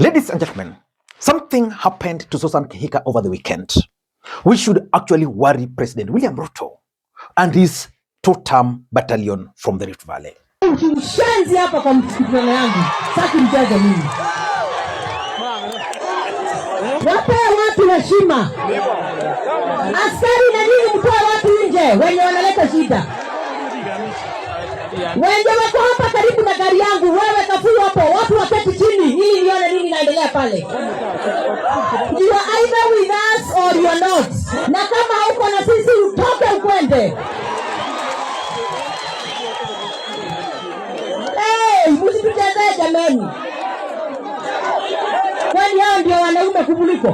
Ladies and gentlemen, something happened to Susan Kihika over the weekend, which should actually worry President William Ruto and his two-term battalion from the Rift Valley. Ushenzi hapa kwa mkutano yangu. Sasa mjaje mimi. Wape watu heshima. Askari na nini mtoe watu nje wenye wanaleta shida. Wenye wako hapa karibu na gari yangu, wewe kafuu hapo, watu waketi chini ili nione nini inaendelea pale. You are either with us or you are not. Na kama hauko na sisi utoke ukwende. Msitutezee jamani. Kwani hao ndio wanaume kumuliko?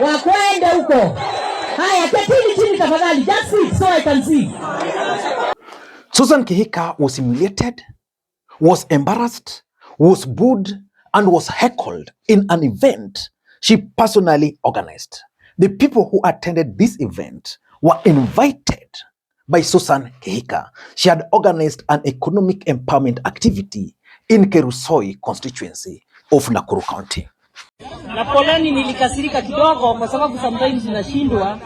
Wakwende huko. Haya, ketini chini tafadhali. Just sit so I can see. Susan Kihika was humiliated, was embarrassed, was booed, and was heckled in an event she personally organized. The people who attended this event were invited by Susan Kihika. She had organized an economic empowerment activity in Kerusoi constituency of Nakuru County. Na poleni nilikasirika kidogo kwa sababu sometimes tunashindwa.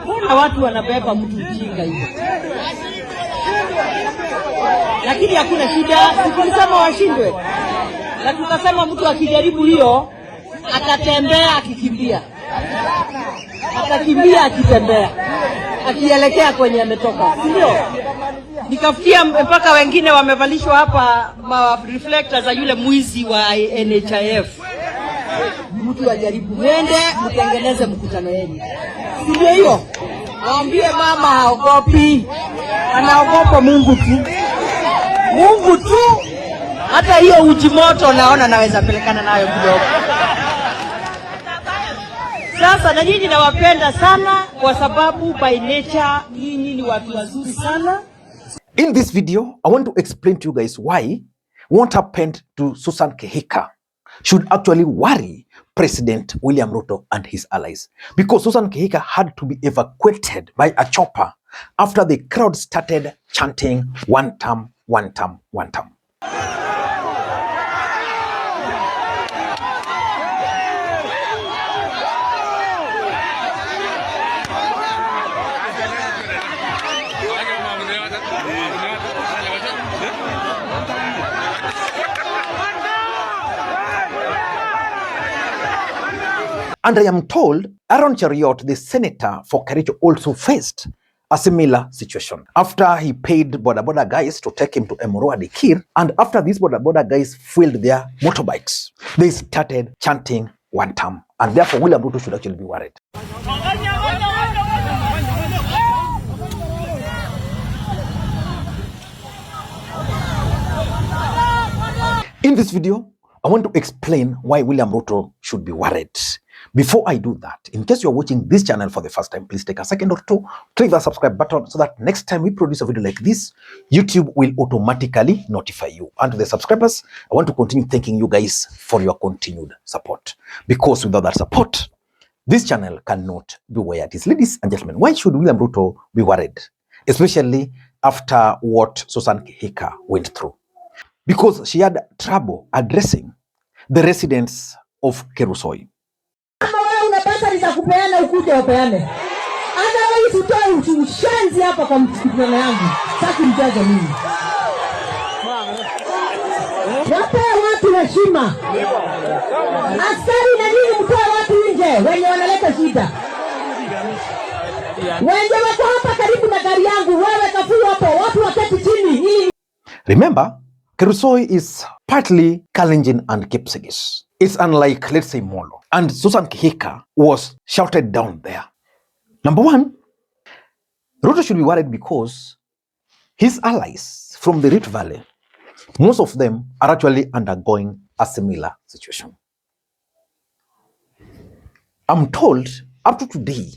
Kuna watu wanabeba mtu mjinga hivi. Lakini hakuna shida, tukilisema washindwe. Na tukasema mtu akijaribu hiyo atatembea akikimbia. Atakimbia akitembea. Akielekea kwenye ametoka. Ndio. Nikafikia mpaka wengine wamevalishwa hapa reflectors za yule mwizi wa NHIF. Mtu ajaribu mwende mtengeneze mkutano wenu. Ndio hiyo. Waambie mama haogopi. Anaogopa Mungu tu. Mungu tu. Hata hiyo uji moto naona naweza pelekana nayo kidogo. Sasa na nyinyi nawapenda sana kwa sababu by nature nyinyi ni watu wazuri sana. In this video, I want to explain to you guys why what happened to Susan Kihika should actually worry President William Ruto and his allies. Because Susan Kihika had to be evacuated by a chopper after the crowd started chanting "WANTAM, WANTAM, WANTAM." And I am told Aaron Cheriot, the senator for Kericho, also faced a similar situation after he paid boda guys to take him to Emurua Dikir, and after these boda guys fueled their motorbikes, they started chanting "WANTAM," and therefore William Ruto should actually be worried. In this video, I want to explain why William Ruto should be worried. Before I do that, in case you're watching this channel for the first time, please take a second or two, click the subscribe button so that next time we produce a video like this, YouTube will automatically notify you. And to the subscribers, I want to continue thanking you guys for your continued support. Because without that support, this channel cannot be where it is. Ladies and gentlemen, why should William Ruto be worried? Especially after what Susan Kihika went through. Because she had trouble addressing the residents of Kerusoi. Kama wewe una pesa za kupeana ukuje upeane. Ana wewe tutoe ushenzi hapa kwa mkutano yangu. Sasa mjaje mimi. Wape watu heshima. Askari na nini mtoe watu nje wenye wanaleta shida. Wenye wako hapa karibu na gari yangu, wewe kafuu hapo, watu waketi chini ili. Remember, Kerusoi is partly Kalenjin and Kipsigis. It's unlike, let's say, Molo. And Susan Kihika was shouted down there. Number one, Ruto should be worried because his allies from the Rift Valley, most of them are actually undergoing a similar situation. I'm told up to today,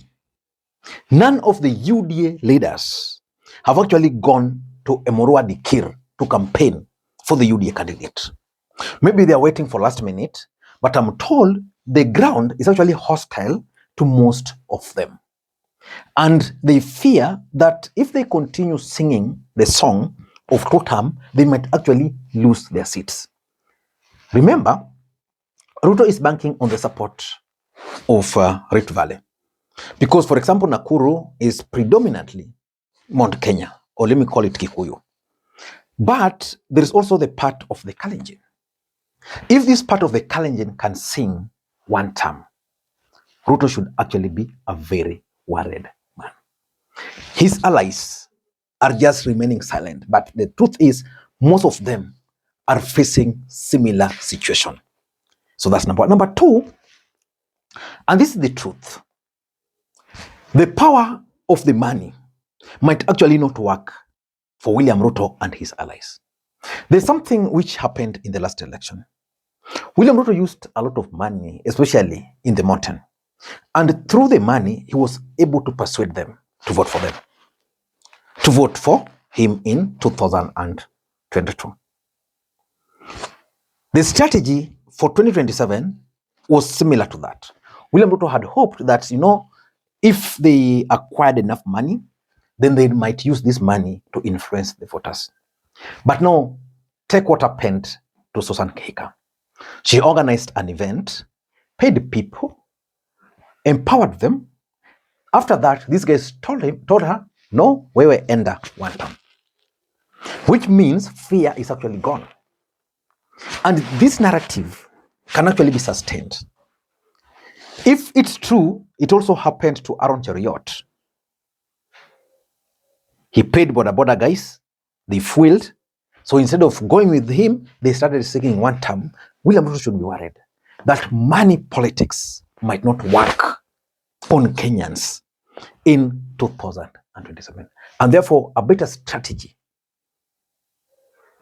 none of the UDA leaders have actually gone to Emurua Dikir to campaign for the UDA candidate. Maybe they are waiting for last minute, but I'm told the ground is actually hostile to most of them. And they fear that if they continue singing the song of totem, they might actually lose their seats. Remember, Ruto is banking on the support of Rift Valley. Because, for example, Nakuru is predominantly Mount Kenya, or let me call it Kikuyu. But there is also the part of the Kalenjin. If this part of the Kalenjin can sing WANTAM, Ruto should actually be a very worried man. His allies are just remaining silent, but the truth is most of them are facing similar situation. So that's number one. Number two, and this is the truth, the power of the money might actually not work for William Ruto and his allies. There's something which happened in the last election. William Ruto used a lot of money, especially in the mountain. And through the money, he was able to persuade them to vote for them, to vote for him in 2022. The strategy for 2027 was similar to that. William Ruto had hoped that, if they acquired enough money, then they might use this money to influence the voters. But no, take what happened to Susan Kihika. She organized an event, paid people, empowered them. After that, these guys told her, no, wewe enda WANTAM. Which means fear is actually gone. And this narrative can actually be sustained. If it's true, it also happened to Aaron Cheriot. He paid border guys, they fueled. So instead of going with him, they started seeking WANTAM. William Ruto should be worried that money politics might not work on Kenyans in 2027. And therefore, a better strategy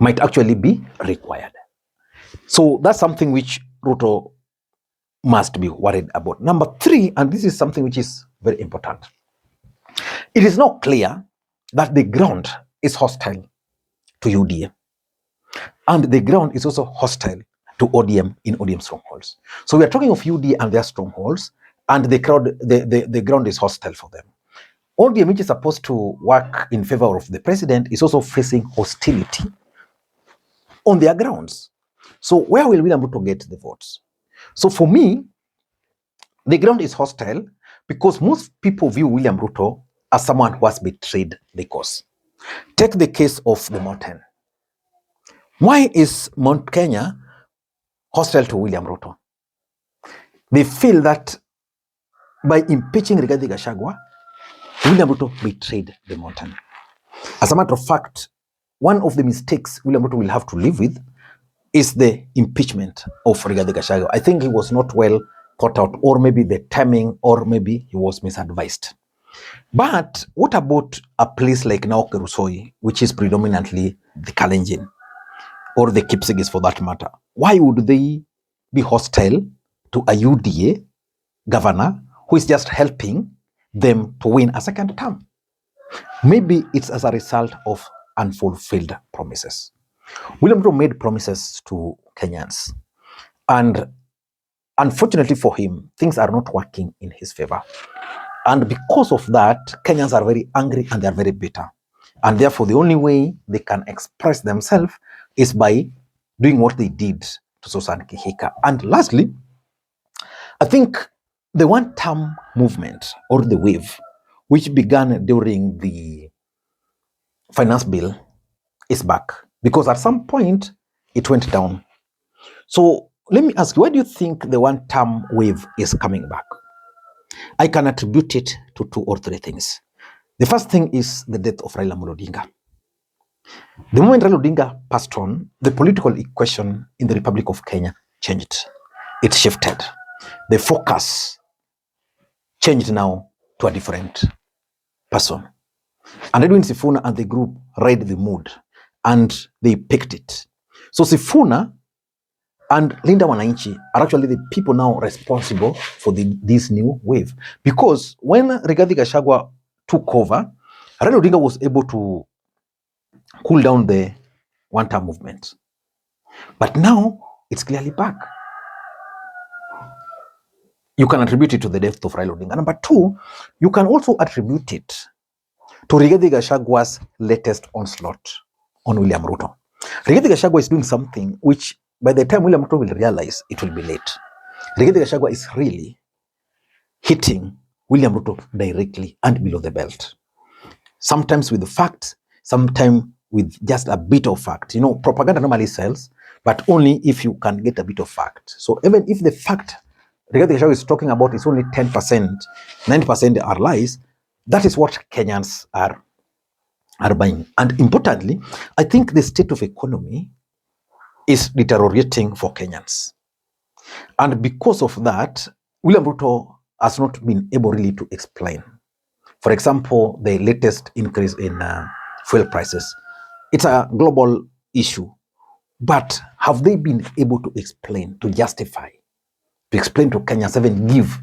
might actually be required. So that's something which Ruto must be worried about. Number three, and this is something which is very important. It is now clear that the ground is hostile to UDA. And the ground is also hostile to ODM in ODM strongholds. So we are talking of UDA and their strongholds, and the ground is hostile for them. ODM, which is supposed to work in favor of the president, is also facing hostility on their grounds. So where will William Ruto get the votes? So for me, the ground is hostile because most people view William Ruto as someone who has betrayed the cause. Take the case of the mountain. Why is Mount Kenya hostile to William Ruto? They feel that by impeaching Rigathi Gachagua, William Ruto betrayed the mountain. As a matter of fact, one of the mistakes William Ruto will have to live with is the impeachment of Rigathi Gachagua. I think he was not well thought out, or maybe the timing, or maybe he was misadvised. But what about a place like now Kerusoi, which is predominantly the Kalenjin, or the Kipsigis for that matter? Why would they be hostile to a UDA governor who is just helping them to win a second term? Maybe it's as a result of unfulfilled promises. William Ruto made promises to Kenyans, and unfortunately for him, things are not working in his favor. And because of that, Kenyans are very angry and they are very bitter. And therefore, the only way they can express themselves is by doing what they did to Susan Kihika. And lastly, I think the one-term movement, or the wave, which began during the finance bill, is back. Because at some point, it went down. So let me ask you, why do you think the one-term wave is coming back? I can attribute it to 2 or 3 things. The first thing is the death of Raila Amolo Odinga. The moment Raila Odinga passed on, the political equation in the Republic of Kenya changed. It shifted. The focus changed now to a different person. And Edwin Sifuna and the group read the mood and they picked it. So Sifuna and Linda Wananchi are actually the people now responsible for this new wave. Because when Rigathi Gachagua took over, Raila Odinga was able to cool down the one-term movement. But now, it's clearly back. You can attribute it to the death of Raila Odinga. Number 2, you can also attribute it to Rigathi Gachagua's latest onslaught on William Ruto. Rigathi Gachagua is doing something which, by the time William Ruto will realize, it will be late. Rigathi Gachagua is really hitting William Ruto directly and below the belt. Sometimes with the facts, sometimes with just a bit of fact. You know, propaganda normally sells, but only if you can get a bit of fact. So even if the fact Rigathi Gachagua is talking about is only 10%, 90% are lies, that is what Kenyans are buying. And importantly, I think the state of economy is deteriorating for Kenyans. And because of that, William Ruto has not been able really to explain. For example, the latest increase in fuel prices. It's a global issue. But have they been able to explain, to justify, to explain to Kenyans, even give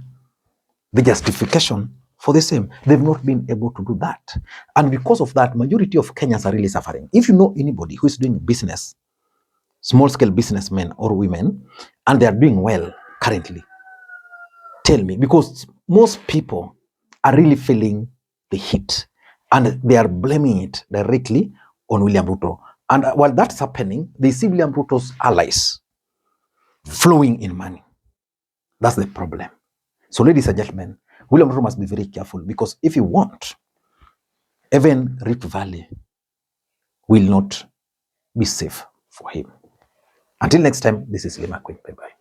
the justification for the same? They've not been able to do that. And because of that, majority of Kenyans are really suffering. If you know anybody who is doing business, small-scale businessmen or women, and they are doing well currently, tell me, because most people are really feeling the heat and they are blaming it directly on William Ruto. And while that's happening, they see William Ruto's allies flowing in money. That's the problem. So ladies and gentlemen, William Ruto must be very careful, because if you want, even Rift Valley will not be safe for him. Until next time, this is Makwiny. Bye-bye.